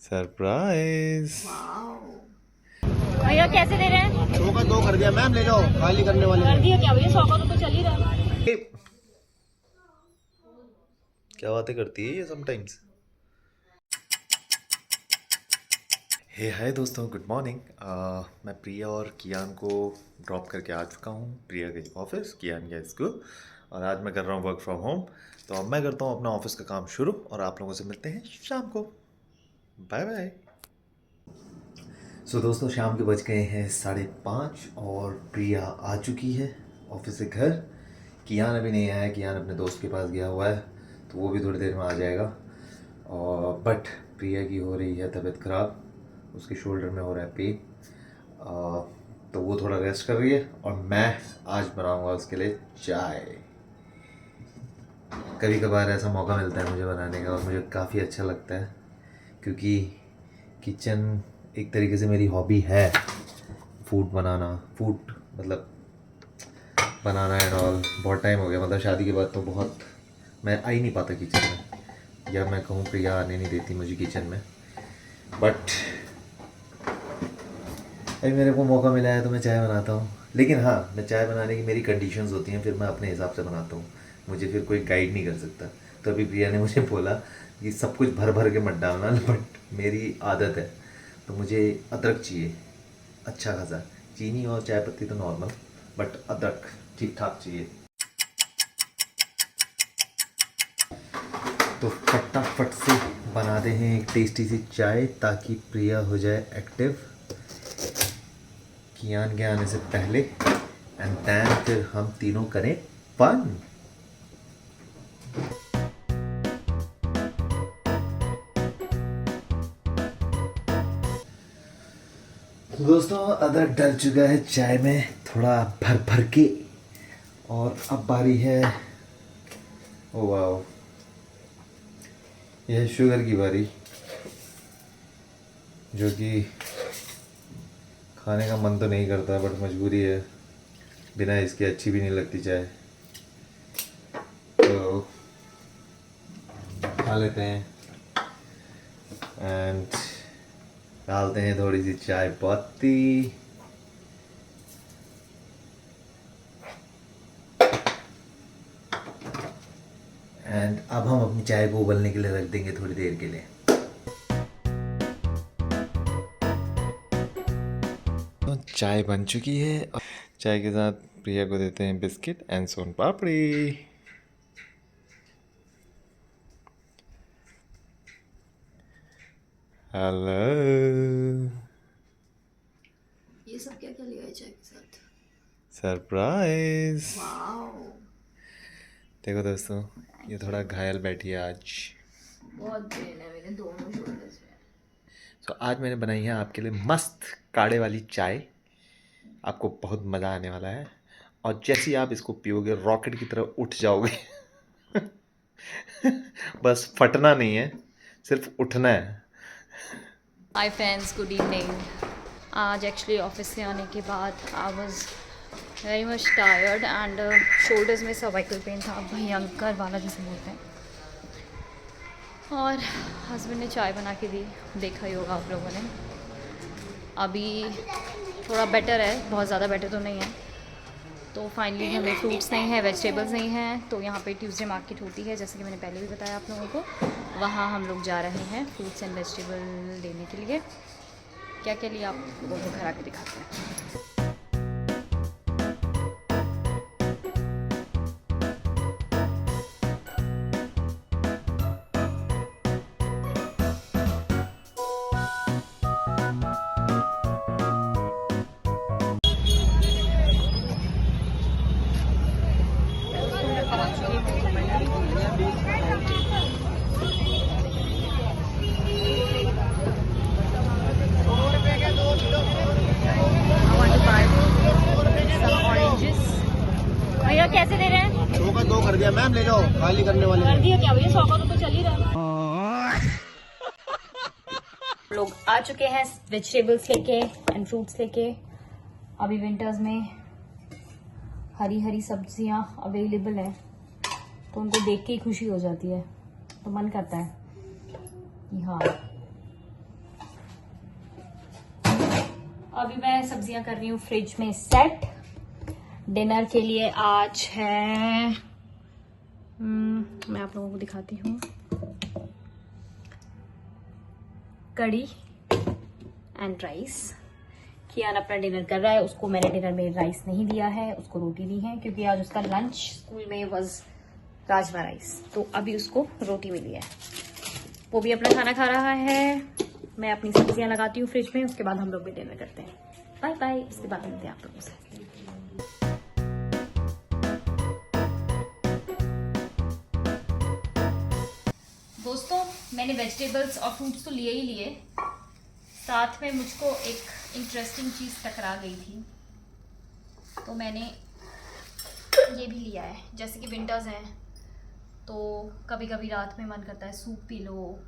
Surprise. भैया कैसे दे रहे हैं? 100 का 2 कर दिया मैम, ले जाओ, खाली करने वाले कर हैं। दिया क्या भैया? 100 का तो चल ही रहा है। क्या बातें करती है ये समटाइम्स। हे हाय दोस्तों, गुड मॉर्निंग। मैं प्रिया और कियान को ड्रॉप करके आ चुका हूँ। प्रिया गई ऑफिस, कियान गया स्कूल, और आज मैं कर रहा हूँ वर्क फ्रॉम होम। तो अब मैं करता हूँ अपना ऑफिस का काम शुरू, और आप लोगों से मिलते हैं शाम को। Bye bye. सो दोस्तों, शाम के बज गए हैं 5:30 और प्रिया आ चुकी है ऑफिस से घर। कियान अभी नहीं आया, कियान अपने दोस्त के पास गया हुआ है, तो वो भी थोड़ी देर में आ जाएगा। और बट प्रिया की हो रही है तबीयत ख़राब, उसके शोल्डर में हो रहा है पेन, तो वो थोड़ा रेस्ट कर रही है, और मैं आज बनाऊंगा उसके लिए चाय। कभी कभार ऐसा मौका मिलता है मुझे बनाने का, और मुझे काफ़ी अच्छा लगता है, क्योंकि किचन एक तरीके से मेरी हॉबी है। फूड बनाना, फूड मतलब बनाना एंड ऑल। बहुत टाइम हो गया, मतलब शादी के बाद तो बहुत मैं आ ही नहीं पाता किचन में, या मैं कहूँ प्रिया आने नहीं देती मुझे किचन में। बट अभी मेरे को मौका मिला है तो मैं चाय बनाता हूँ। लेकिन हाँ, मैं चाय बनाने की मेरी कंडीशंस होती हैं, फिर मैं अपने हिसाब से बनाता हूँ, मुझे फिर कोई गाइड नहीं कर सकता। तो अभी प्रिया ने मुझे बोला कि सब कुछ भर भर के मत डालना, बट मेरी आदत है, तो मुझे अदरक चाहिए अच्छा खासा। चीनी और चाय पत्ती तो नॉर्मल, बट अदरक ठीक ठाक चाहिए। तो फटाफट से बनाते हैं एक टेस्टी सी चाय, ताकि प्रिया हो जाए एक्टिव कियान के आने से पहले, एंड दैन फिर हम तीनों करें फन। तो दोस्तों, अदरक डल चुका है चाय में थोड़ा भर भर के, और अब बारी है, ओ वाओ, यह है शुगर की बारी, जो कि खाने का मन तो नहीं करता, बट मजबूरी है, बिना इसके अच्छी भी नहीं लगती चाय, तो खा लेते हैं। एंड डालते हैं थोड़ी सी चाय पत्ती, एंड अब हम अपनी चाय को उबलने के लिए रख देंगे थोड़ी देर के लिए। तो चाय बन चुकी है, और चाय के साथ प्रिया को देते हैं biscuit and soan papdi. Hello. ये सब क्या क्या लिया है चाय के साथ? सरप्राइज। वाओ, देखो दोस्तों, ये थोड़ा घायल बैठी है आज। बहुत पेन है मेरे दोनों शोल्डर्स में। तो आज मैंने बनाई है आपके लिए मस्त काढ़े वाली चाय, आपको बहुत मज़ा आने वाला है, और जैसे ही आप इसको पियोगे रॉकेट की तरह उठ जाओगे। बस फटना नहीं है, सिर्फ उठना है। Hi friends, good evening. आज एक्चुअली ऑफिस से आने के बाद I was very much tired, and shoulders में सर्वाइकल पेन था, भयंकर वाला जिसे बोलते हैं। और हस्बैंड ने चाय बना के दी, देखा ही होगा आप लोगों ने। अभी थोड़ा बेटर है, बहुत ज़्यादा बेटर तो नहीं है। तो फाइनली हमें फ्रूट्स नहीं है, वेजिटेबल्स नहीं हैं, तो यहाँ पे ट्यूसडे मार्केट होती है, जैसे कि मैंने पहले भी बताया आप लोगों को। वहाँ हम लोग जा रहे हैं फ्रूट्स एंड वेजिटेबल लेने के लिए। क्या क्या लिया आप लोगों को घर आके दिखाते हैं। भैया कैसे दे रहे हैं? 100 का 2 कर दिया मैम, ले जाओ, खाली करने वाले कर हैं। दिया क्या भैया? 100 का तो चल ही रहा है। लोग आ चुके हैं वेजिटेबल्स लेके एंड फ्रूट्स लेके। अभी विंटर्स में हरी हरी सब्जियां अवेलेबल है, तो उनको देख के ही खुशी हो जाती है, तो मन करता है कि हाँ अभी मैं सब्जियां कर रही हूँ फ्रिज में सेट। डिनर के लिए आज है मैं आप लोगों को दिखाती हूँ, कड़ी एंड राइस। कियान अपना डिनर कर रहा है, उसको मैंने डिनर में राइस नहीं दिया है, उसको रोटी दी है क्योंकि आज उसका लंच स्कूल में वाज राजमा राइस, तो अभी उसको रोटी मिली है। वो भी अपना खाना खा रहा है, मैं अपनी सब्जियां लगाती हूँ फ्रिज में, उसके बाद हम लोग भी डिनर करते हैं। बाय बाय, इसके बाद मिलते हैं आप लोगों से। दोस्तों मैंने वेजिटेबल्स और फ्रूट्स तो लिए ही लिए, साथ में मुझको एक इंटरेस्टिंग चीज़ टकरा गई थी, तो मैंने ये भी लिया है। जैसे कि विंटर्स हैं तो कभी कभी रात में मन करता है सूप पी लो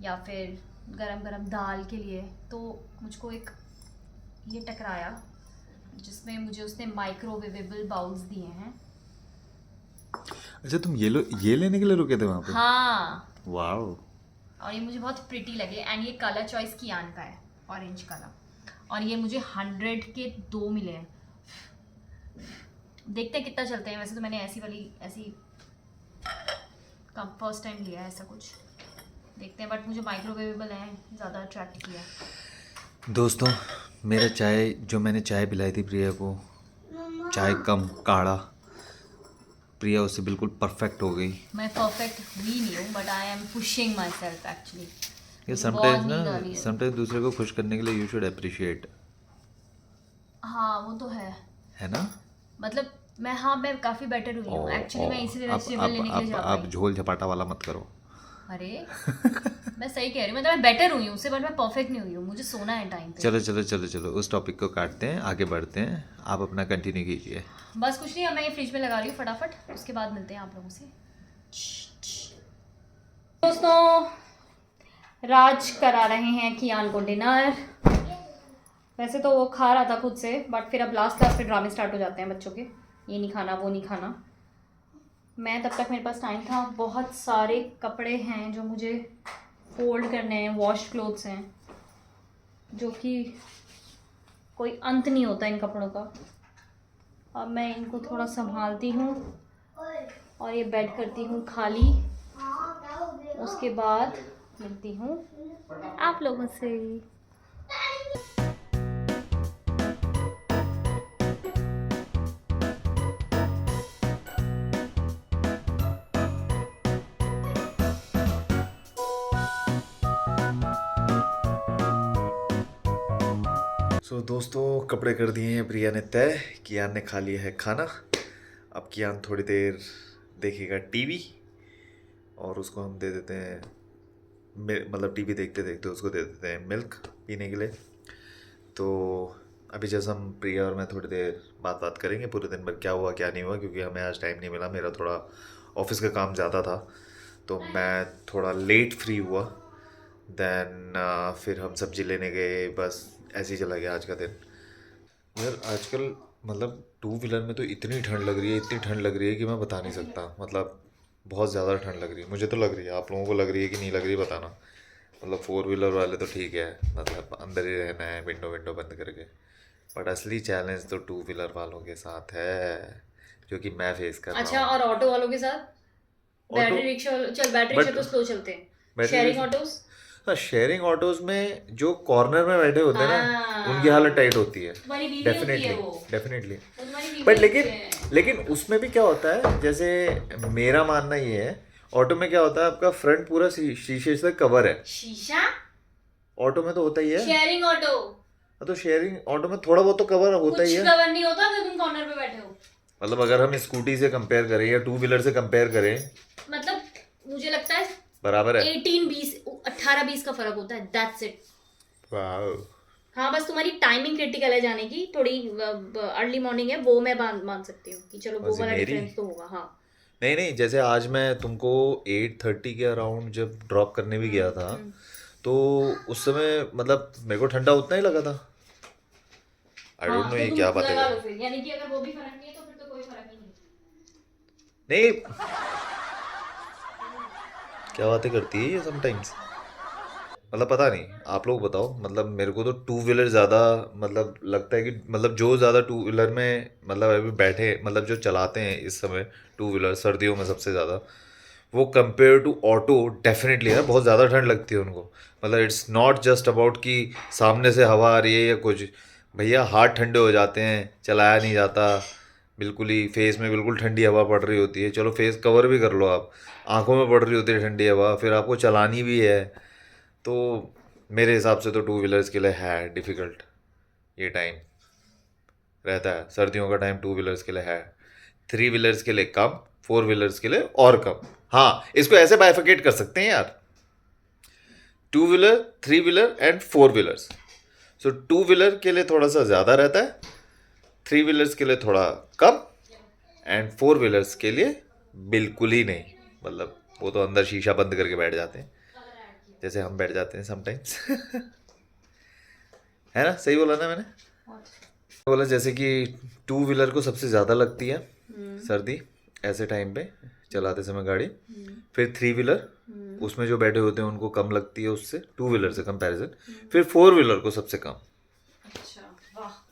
या फिर गरम गरम दाल के लिए, तो मुझको एक ये टकराया जिसमें मुझे उसने माइक्रोवेवेबल बाउल्स दिए हैं। अच्छा तुम ये लेने के लिए रुके थे वहाँ पे? हाँ, वाओ। और ये मुझे बहुत प्रिटी लगे एंड ये कलर चॉइस कियान का है, ऑरेंज कलर, और ये मुझे 100 के 2 मिले हैं। देखते हैं कितना चलते हैं। वैसे तो मैंने ऐसी फर्स्ट टाइम लिया है ऐसा कुछ, देखते हैं, बट मुझे माइक्रोवेवेबल है ज़्यादा अट्रैक्ट किया। दोस्तों मेरा चाय, जो मैंने चाय पिलाई थी प्रिया को, चाय कम काढ़ा, प्रिया उससे बिल्कुल परफेक्ट हो गई। मैं परफेक्ट हुई नहीं हूँ, but I am pushing my self actually. ये समटाइम्स दूसरे को खुश करने के लिए यू शुड अप्रिशिएट। हाँ वो तो है ना, मतलब मैं काफ़ी बेटर हुई हूँ एक्चुअली। मैं इसीलिए वेजिटेबल लेने के लिए जा रही आप झोल झपाटा वाला मत करो। अरे मैं सही कह रही हूँ, मतलब मैं बेटर हुई हूँ उससे, बट मैं परफेक्ट नहीं हुई हूँ। मुझे सोना है टाइम पे। चलो चलो चलो चलो उस टॉपिक को काटते हैं, आगे बढ़ते हैं। आप अपना कंटिन्यू कीजिए। बस कुछ नहीं, अब मैं ये फ्रिज में लगा रही हूँ फटाफट, उसके बाद मिलते हैं आप लोगों से। दोस्तों राज करा रहे हैं कियान को डिनर। वैसे तो वो खा रहा था खुद से, बट फिर अब लास्ट पे ड्रामे स्टार्ट हो जाते हैं बच्चों के, ये नहीं खाना वो नहीं खाना। मैं तब तक मेरे पास टाइम था, बहुत सारे कपड़े हैं जो मुझे फोल्ड करने हैं, वॉश क्लोथ्स हैं, जो कि कोई अंत नहीं होता इन कपड़ों का। अब मैं इनको थोड़ा संभालती हूँ और ये बेड करती हूँ खाली, उसके बाद मिलती हूँ आप लोगों से। सो दोस्तों कपड़े कर दिए हैं प्रिया ने तय, कियान ने खा लिया है खाना। अब कियान थोड़ी देर देखेगा टीवी और उसको हम दे देते हैं, मतलब टीवी देखते देखते उसको दे देते हैं मिल्क पीने के लिए। तो अभी जैसे हम प्रिया और मैं थोड़ी देर बात करेंगे पूरे दिन भर क्या हुआ क्या नहीं हुआ, क्योंकि हमें आज टाइम नहीं मिला। मेरा थोड़ा ऑफिस का काम ज़्यादा था तो मैं थोड़ा लेट फ्री हुआ। देन फिर हम सब्जी लेने गए, बस ऐसे ही चला गया आज का दिन। यार आजकल मतलब 2 व्हीलर में तो इतनी ठंड लग रही है, इतनी ठंड लग रही है कि मैं बता नहीं सकता। मतलब बहुत ज़्यादा ठंड लग रही है, मुझे तो लग रही है। आप लोगों को लग रही है कि नहीं लग रही बताना। मतलब 4 व्हीलर वाले तो ठीक है, मतलब अंदर ही रहना है विंडो बंद करके, बट असली चैलेंज तो 2 व्हीलर वालों के साथ है जो कि मैं फेस कर रहा हूँ। अच्छा, और ऑटो वालों के साथ? बैटरी रिक्शा तो स्लो चलते हैं। शेयरिंग ऑटोज, हाँ शेयरिंग ऑटोज में जो कॉर्नर में बैठे होते हैं ना, उनकी हालत टाइट होती है। डेफिनेटली बट लेकिन उसमें भी क्या होता है, जैसे मेरा मानना ये है, ऑटो में क्या होता है आपका फ्रंट पूरा शीशे से कवर है। शीशा ऑटो में तो होता ही है। शेयरिंग ऑटो तो शेयरिंग ऑटो में थोड़ा बहुत तो कवर होता ही है। कुछ कवर नहीं होता अगर तुम कॉर्नर पे बैठे हो। मतलब अगर हम स्कूटी से कंपेयर करें या 2 व्हीलर से कंपेयर करें, मतलब मुझे लगता है बराबर है। 18-20 का फर्क होता है, दैट्स इट। वाओ। हाँ बस तुम्हारी टाइमिंग क्रिटिकल है जाने की, थोड़ी अर्ली मॉर्निंग है वो मैं मान सकती हूँ कि चलो वो वाला डिफरेंस तो होगा। हाँ नहीं जैसे आज मैं तुमको 8:30 के अराउंड जब ड्रॉप करने भी गया था तो उस समय मतलब मेरे को ठंडा उतना ही लगा था। आई डोंट नो ये क्या बात है। यानी कि अगर वो भी फर्क नहीं है तो फिर तो कोई फर्क ही नहीं क्या बातें करती है ये समटाइम्स। मतलब पता नहीं, आप लोग बताओ। मतलब मेरे को तो टू व्हीलर ज़्यादा मतलब लगता है कि मतलब जो ज़्यादा टू व्हीलर में मतलब अभी बैठे मतलब जो चलाते हैं इस समय टू व्हीलर सर्दियों में सबसे ज़्यादा, वो कंपेयर टू ऑटो डेफिनेटली है बहुत ज़्यादा ठंड लगती है उनको। मतलब इट्स नॉट जस्ट अबाउट कि सामने से हवा आ रही है या कुछ, भैया हाथ ठंडे हो जाते हैं, चलाया नहीं जाता बिल्कुल ही, फेस में बिल्कुल ठंडी हवा पड़ रही होती है, चलो फेस कवर भी कर लो आप, आंखों में पड़ रही होती है ठंडी हवा, फिर आपको चलानी भी है। तो मेरे हिसाब से तो टू व्हीलर्स के लिए है डिफ़िकल्ट, ये टाइम रहता है सर्दियों का टाइम टू व्हीलर्स के लिए है। थ्री व्हीलर्स के लिए कम, फोर व्हीलर्स के लिए और कम। हाँ, इसको ऐसे बाइफिकेट कर सकते हैं यार, two wheeler, three wheeler and four wheelers. So two wheeler के लिए थोड़ा सा ज़्यादा रहता है, थ्री व्हीलर्स के लिए थोड़ा कम, एंड फोर व्हीलर्स के लिए बिल्कुल ही नहीं। मतलब वो तो अंदर शीशा बंद करके बैठ जाते हैं, जैसे हम बैठ जाते हैं समटाइम्स। है ना, सही बोला ना मैंने? बोला जैसे कि टू व्हीलर को सबसे ज़्यादा लगती है सर्दी ऐसे टाइम पे चलाते समय गाड़ी, फिर थ्री व्हीलर उसमें जो बैठे होते हैं उनको कम लगती है उससे, टू व्हीलर से कंपैरिजन, फिर फोर व्हीलर को सबसे कम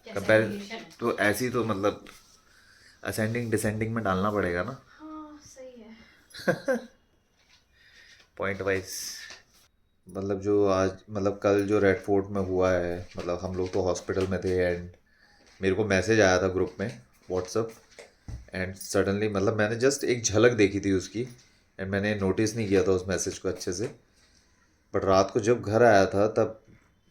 कंपैरिजन। तो ऐसी तो मतलब असेंडिंग डिसेंडिंग में डालना पड़ेगा ना। हाँ सही है। Point wise. मतलब जो आज मतलब कल जो रेड फोर्ट में हुआ है, मतलब हम लोग तो हॉस्पिटल में थे एंड मेरे को मैसेज आया था ग्रुप में व्हाट्सअप, एंड सडनली मतलब मैंने जस्ट एक झलक देखी थी उसकी एंड मैंने नोटिस नहीं किया था उस मैसेज को अच्छे से, बट रात को जब घर आया था तब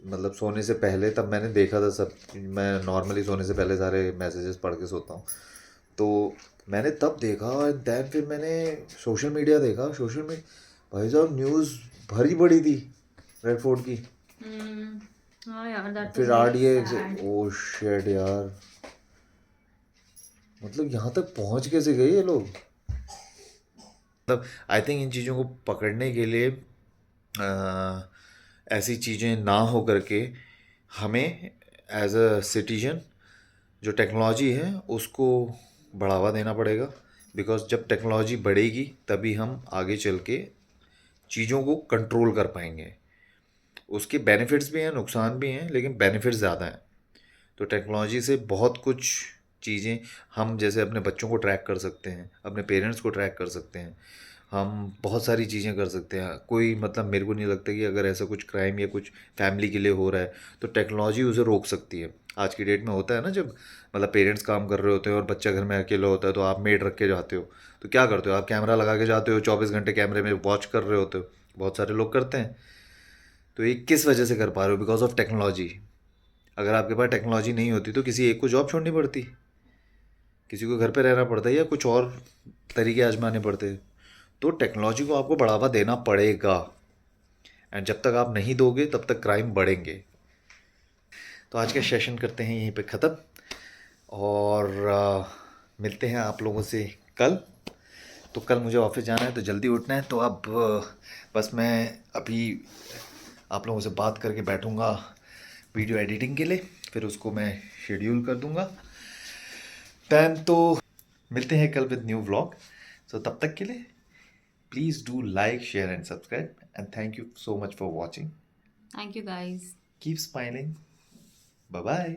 मतलब सोने से पहले तब मैंने देखा था सब। मैं नॉर्मली सोने से पहले सारे मैसेजेस पढ़ के सोता हूँ, तो मैंने तब देखा एंड दैन फिर मैंने सोशल मीडिया देखा, सोशल में भाई साहब न्यूज़ भरी पड़ी थी रेड फोर्ट की। हाँ यार दैट फिर RDX, ओ शेट यार, मतलब यहाँ तक पहुँच कैसे गए ये लोग। मतलब आई थिंक इन चीज़ों को पकड़ने के लिए ऐसी चीज़ें ना हो करके हमें एज अ सिटीजन जो टेक्नोलॉजी है उसको बढ़ावा देना पड़ेगा, बिकॉज जब टेक्नोलॉजी बढ़ेगी तभी हम आगे चल के चीज़ों को कंट्रोल कर पाएंगे। उसके बेनिफिट्स भी हैं नुकसान भी हैं, लेकिन बेनिफिट्स ज़्यादा हैं। तो टेक्नोलॉजी से बहुत कुछ चीज़ें हम जैसे अपने बच्चों को ट्रैक कर सकते हैं, अपने पेरेंट्स को ट्रैक कर सकते हैं, हम बहुत सारी चीज़ें कर सकते हैं। कोई मतलब मेरे को नहीं लगता कि अगर ऐसा कुछ क्राइम या कुछ फैमिली के लिए हो रहा है तो टेक्नोलॉजी उसे रोक सकती है। आज की डेट में होता है ना, जब मतलब पेरेंट्स काम कर रहे होते हैं और बच्चा घर में अकेला होता है तो आप मेड रख के जाते हो, तो क्या करते हो आप, कैमरा लगा के जाते हो, 24 घंटे कैमरे में वॉच कर रहे होते हो। बहुत सारे लोग करते हैं। तो ये किस वजह से कर पा रहे हो? Because of technology. अगर आपके पास टेक्नोलॉजी नहीं होती तो किसी एक को जॉब छोड़नी पड़ती, किसी को घर पे रहना पड़ता है या कुछ और तरीके आजमाने पड़ते। तो टेक्नोलॉजी को आपको बढ़ावा देना पड़ेगा, एंड जब तक आप नहीं दोगे तब तक क्राइम बढ़ेंगे। तो आज का सेशन करते हैं यहीं पे ख़त्म, और मिलते हैं आप लोगों से कल। तो कल मुझे ऑफिस जाना है तो जल्दी उठना है, तो अब बस मैं अभी आप लोगों से बात करके बैठूंगा वीडियो एडिटिंग के लिए, फिर उसको मैं शेड्यूल कर दूंगा। दैन तो मिलते हैं कल विद न्यू व्लॉग। सो तब तक के लिए please do like, share and subscribe, and thank you so much for watching. Thank you guys. Keep smiling. Bye bye.